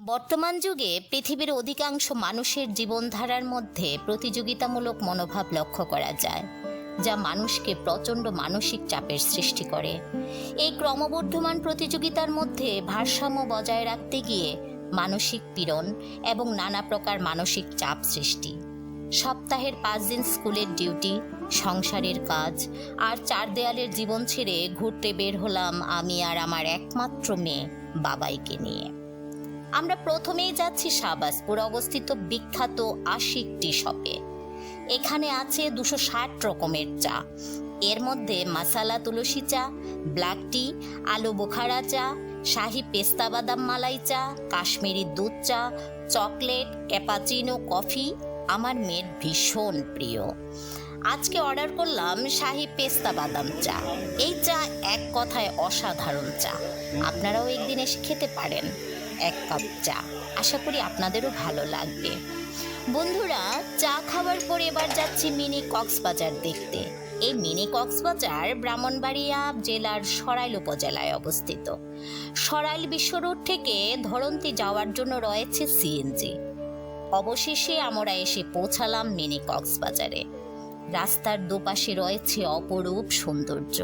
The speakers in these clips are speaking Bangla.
বর্তমান যুগে পৃথিবীর অধিকাংশ মানুষের জীবনধারার মধ্যে প্রতিযোগিতামূলক মনোভাব লক্ষ্য করা যায়, যা মানুষকে প্রচণ্ড মানসিক চাপের সৃষ্টি করে। এই ক্রমবর্ধমান প্রতিযোগিতার মধ্যে ভারসাম্য বজায় রাখতে গিয়ে মানসিক পীড়ন এবং নানা প্রকার মানসিক চাপ সৃষ্টি। সপ্তাহের 5 দিন স্কুলের ডিউটি, সংসারের কাজ আর 4 দেয়ালের জীবন ছেড়ে ঘুরতে বের হলাম আমি আর আমার একমাত্র মেয়ে বাবাইকে নিয়ে। আমরা প্রথমেই যাচ্ছি শাহবাজপুর অবস্থিত বিখ্যাত আশিক টি শপে। এখানে আছে 260 রকমের চা। এর মধ্যে মাসালা তুলসী চা, ব্ল্যাক টি, আলু বোখারা চা, শাহি পেস্তা বাদাম মালাই চা, কাশ্মীরি দুধ চা, চকলেট, ক্যাপাচিনো, কফি আমার মেয়ের ভীষণ প্রিয়। আজকে অর্ডার করলাম শাহি পেস্তা বাদাম চা। এই চা এক কথায় অসাধারণ চা। আপনারাও একদিন এসে খেতে পারেন 1 কাপ চা। আশা করি আপনাদেরও ভালো লাগবে। বন্ধুরা, চা খাওয়ার পরে এবার যাচ্ছি মিনি কক্সবাজার দেখতে। এই মিনি কক্সবাজার ব্রাহ্মণবাড়িয়া জেলার সরাইল উপজেলায় অবস্থিত। সরাইল বিশ্ব রোড থেকে ধরন্তী যাওয়ার জন্য রয়েছে সিএনজি। অবশেষে আমরা এসে পৌঁছালাম মিনি কক্সবাজারে। রাস্তার দুপাশে রয়েছে অপরূপ সৌন্দর্য,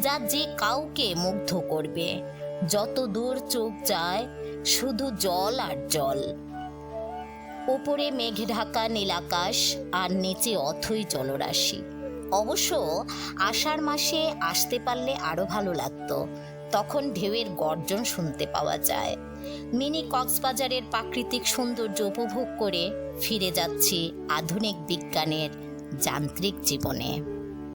যা যে কাউকে মুগ্ধ করবে। যত দূর চোখ যায় শুধু জল আর জল। উপরে মেঘ ঢাকা নীলাকাশ আর নিচে অথই জলরাশি। অবশ্য আষাঢ় মাসে আসতে পারলে আরো ভালো লাগতো, তখন ঢেউয়ের গর্জন শুনতে পাওয়া যায়। মিনি কক্সবাজারের প্রাকৃতিক সৌন্দর্য উপভোগ করে ফিরে যাচ্ছি আধুনিক বিজ্ঞানের যান্ত্রিক জীবনে।